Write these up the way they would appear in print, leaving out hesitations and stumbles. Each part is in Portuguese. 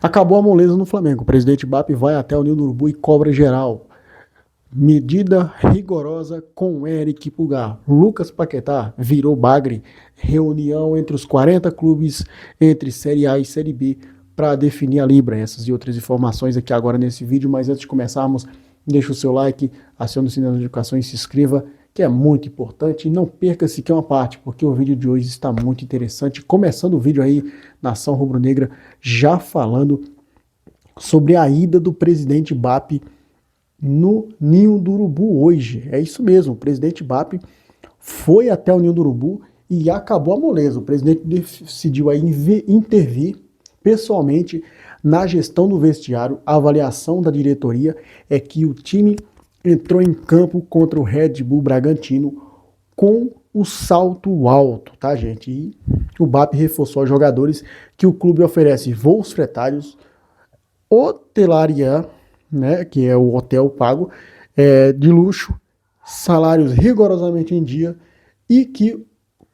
Acabou a moleza no Flamengo. O presidente BAP vai até o Ninho do Urubu e cobra geral. Medida rigorosa com Eric Pulgar. Lucas Paquetá virou bagre. Reunião entre os 40 clubes entre Série A e Série B para definir a Libra. Essas e outras informações aqui agora nesse vídeo. Mas antes de começarmos, deixa o seu like, acione o sininho das notificações e se inscreva, que é muito importante. E não perca sequer uma parte, porque o vídeo de hoje está muito interessante. Começando o vídeo aí, Nação Rubro-Negra, já falando sobre a ida do presidente BAP no Ninho do Urubu hoje. É isso mesmo, o presidente BAP foi até o Ninho do Urubu e acabou a moleza. O presidente decidiu aí intervir pessoalmente na gestão do vestiário. A avaliação da diretoria é que o time entrou em campo contra o Red Bull Bragantino com o salto alto, tá, gente? E o BAP reforçou aos jogadores que o clube oferece voos fretários, hotelaria, né, que é o hotel pago, de luxo, salários rigorosamente em dia e que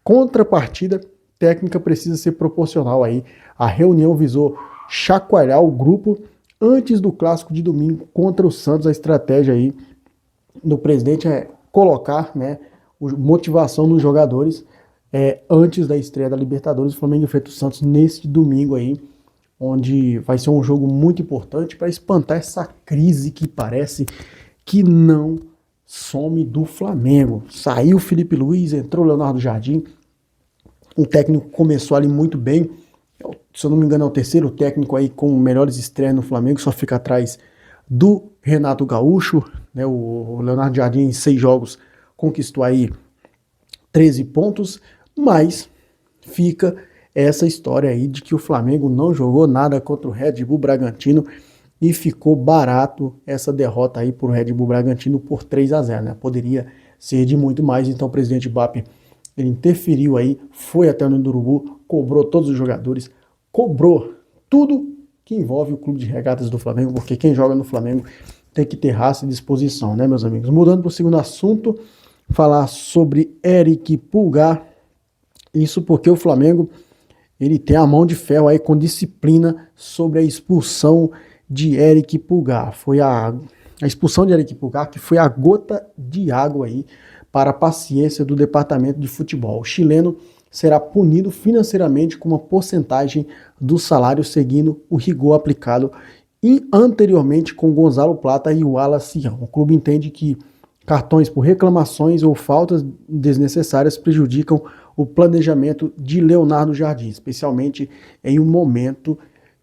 contrapartida técnica precisa ser proporcional aí. A reunião visou chacoalhar o grupo antes do clássico de domingo contra o Santos. A estratégia aí do presidente é colocar, né, motivação nos jogadores antes da estreia da Libertadores. O Flamengo enfrenta o Santos neste domingo aí, onde vai ser um jogo muito importante para espantar essa crise que parece que não some do Flamengo. Saiu o Felipe Luiz, entrou o Leonardo Jardim, o técnico começou ali muito bem, se eu não me engano é o terceiro técnico aí com melhores estreias no Flamengo, só fica atrás do Renato Gaúcho, né? O Leonardo Jardim em 6 jogos conquistou aí 13 pontos, mas fica essa história aí de que o Flamengo não jogou nada contra o Red Bull Bragantino e ficou barato essa derrota aí por Red Bull Bragantino por 3-0, né? Poderia ser de muito mais, então o presidente BAP ele interferiu aí, foi até o Ninho do Urubu, cobrou todos os jogadores, cobrou tudo que envolve o clube de regatas do Flamengo, porque quem joga no Flamengo tem que ter raça e disposição, né, meus amigos? Mudando para o segundo assunto, falar sobre Eric Pulgar, isso porque o Flamengo ele tem a mão de ferro aí com disciplina sobre a expulsão de Eric Pulgar. Foi a expulsão de Eric Pulgar que foi a gota de água aí para a paciência do departamento de futebol. O chileno será punido financeiramente com uma porcentagem do salário seguindo o rigor aplicado anteriormente com Gonzalo Plata e o Wallace Sião. O clube entende que cartões por reclamações ou faltas desnecessárias prejudicam o planejamento de Leonardo Jardim, especialmente em um momento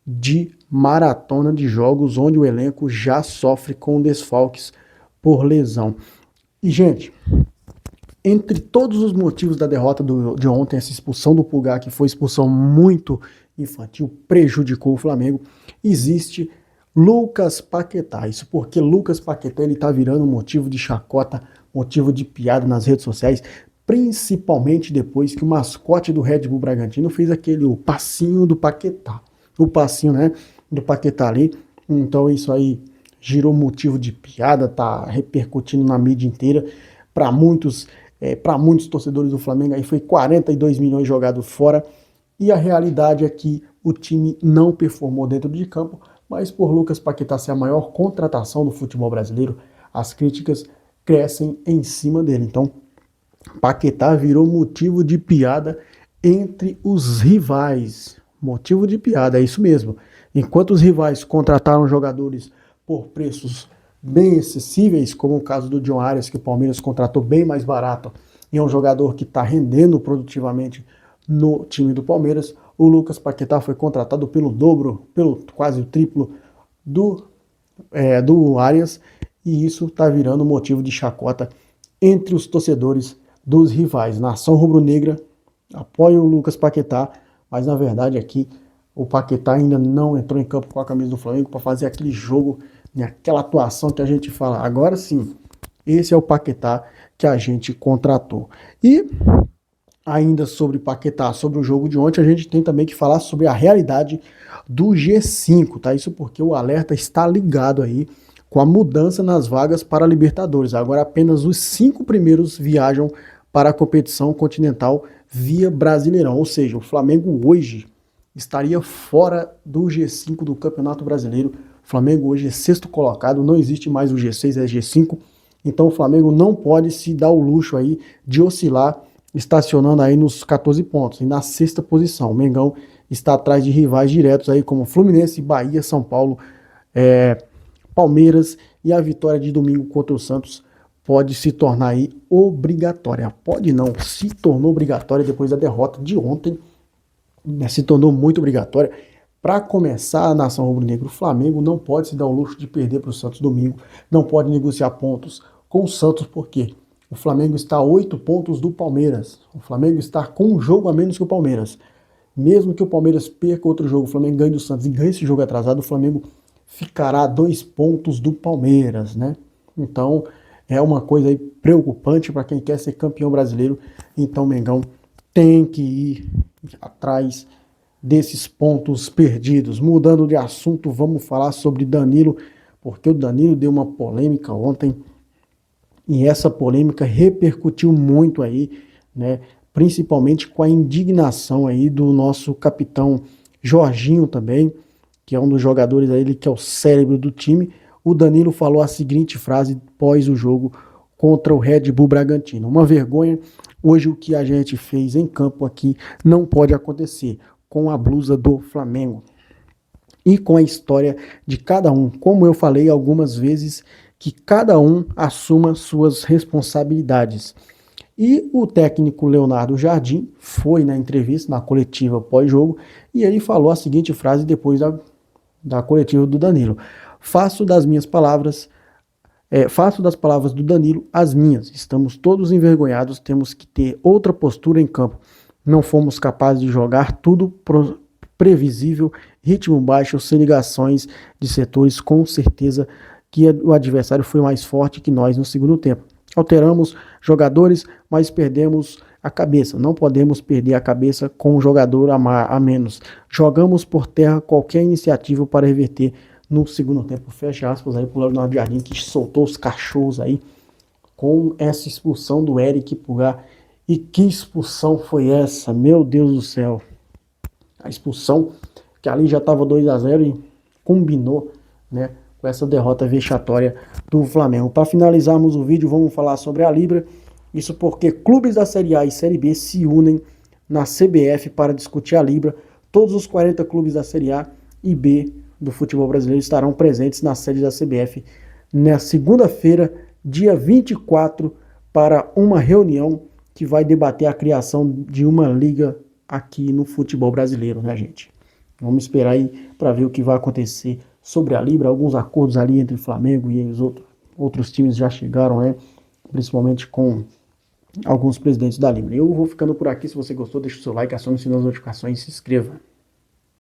de maratona de jogos onde o elenco já sofre com desfalques por lesão. E, gente, entre todos os motivos da derrota de ontem, essa expulsão do Pulgar, que foi expulsão muito infantil, prejudicou o Flamengo, existe Lucas Paquetá. Isso porque Lucas Paquetá ele tá virando motivo de chacota, motivo de piada nas redes sociais, principalmente depois que o mascote do Red Bull Bragantino fez o passinho do Paquetá. O passinho, né, do Paquetá ali. Então isso aí girou motivo de piada, tá repercutindo na mídia inteira. Para muitos torcedores do Flamengo aí foi 42 milhões jogados fora. E a realidade é que o time não performou dentro de campo, mas por Lucas Paquetá ser a maior contratação do futebol brasileiro, as críticas crescem em cima dele. Então, Paquetá virou motivo de piada entre os rivais. Motivo de piada, é isso mesmo. Enquanto os rivais contrataram jogadores por preços bem acessíveis, como o caso do John Arias, que o Palmeiras contratou bem mais barato, e é um jogador que está rendendo produtivamente no time do Palmeiras, o Lucas Paquetá foi contratado pelo dobro, pelo quase o triplo do Arias, e isso está virando motivo de chacota entre os torcedores dos rivais. Nação Rubro-Negra apoia o Lucas Paquetá, mas na verdade aqui o Paquetá ainda não entrou em campo com a camisa do Flamengo para fazer aquele jogo, aquela atuação que a gente fala. Agora sim, esse é o Paquetá que a gente contratou. E ainda sobre Paquetá, sobre o jogo de ontem, a gente tem também que falar sobre a realidade do G5, tá? Isso porque o alerta está ligado aí com a mudança nas vagas para a Libertadores. Agora apenas os 5 primeiros viajam para a competição continental via Brasileirão, ou seja, o Flamengo hoje estaria fora do G5 do Campeonato Brasileiro. O Flamengo hoje é sexto colocado, não existe mais o G6, é G5. Então o Flamengo não pode se dar o luxo aí de oscilar, estacionando aí nos 14 pontos. E na sexta posição, o Mengão está atrás de rivais diretos aí como Fluminense, Bahia, São Paulo, Palmeiras, e a vitória de domingo contra o Santos pode se tornar aí obrigatória. Pode não, se tornou obrigatória depois da derrota de ontem, né, se tornou muito obrigatória. Para começar a nação rubro-negra, o Flamengo não pode se dar o luxo de perder para o Santos domingo, não pode negociar pontos com o Santos, porque o Flamengo está a 8 pontos do Palmeiras. O Flamengo está com um jogo a menos que o Palmeiras. Mesmo que o Palmeiras perca outro jogo, o Flamengo ganhe do Santos e ganhe esse jogo atrasado, o Flamengo ficará a 2 pontos do Palmeiras, né? Então é uma coisa aí preocupante para quem quer ser campeão brasileiro. Então o Mengão tem que ir atrás desses pontos perdidos. Mudando de assunto, vamos falar sobre Danilo, porque o Danilo deu uma polêmica ontem e essa polêmica repercutiu muito aí, né? Principalmente com a indignação aí do nosso capitão Jorginho também, que é um dos jogadores aí, ele que é o cérebro do time. O Danilo falou a seguinte frase pós o jogo contra o Red Bull Bragantino: uma vergonha, hoje o que a gente fez em campo aqui não pode acontecer, com a blusa do Flamengo e com a história de cada um. Como eu falei algumas vezes, que cada um assuma suas responsabilidades. E o técnico Leonardo Jardim foi na entrevista, na coletiva pós-jogo, e ele falou a seguinte frase depois da coletiva do Danilo: faço das palavras do Danilo as minhas. Estamos todos envergonhados, temos que ter outra postura em campo. Não fomos capazes de jogar, tudo previsível, ritmo baixo, sem ligações de setores, com certeza que o adversário foi mais forte que nós no segundo tempo. Alteramos jogadores, mas perdemos a cabeça. Não podemos perder a cabeça com um jogador a menos. Jogamos por terra qualquer iniciativa para reverter no segundo tempo. Fecha aspas aí pro Leonardo Jardim, que soltou os cachorros aí com essa expulsão do Eric Pulgar. E que expulsão foi essa? Meu Deus do céu. A expulsão que ali já estava 2-0 e combinou, né, com essa derrota vexatória do Flamengo. Para finalizarmos o vídeo, vamos falar sobre a Libra. Isso porque clubes da Série A e Série B se unem na CBF para discutir a Libra. Todos os 40 clubes da Série A e B do futebol brasileiro estarão presentes na sede da CBF na segunda-feira, dia 24, para uma reunião que vai debater a criação de uma liga aqui no futebol brasileiro, né, gente? Vamos esperar aí para ver o que vai acontecer sobre a Libra. Alguns acordos ali entre o Flamengo e os outros times já chegaram, né? Principalmente com alguns presidentes da Libra. Eu vou ficando por aqui. Se você gostou, deixa o seu like, acione o sininho das notificações e se inscreva.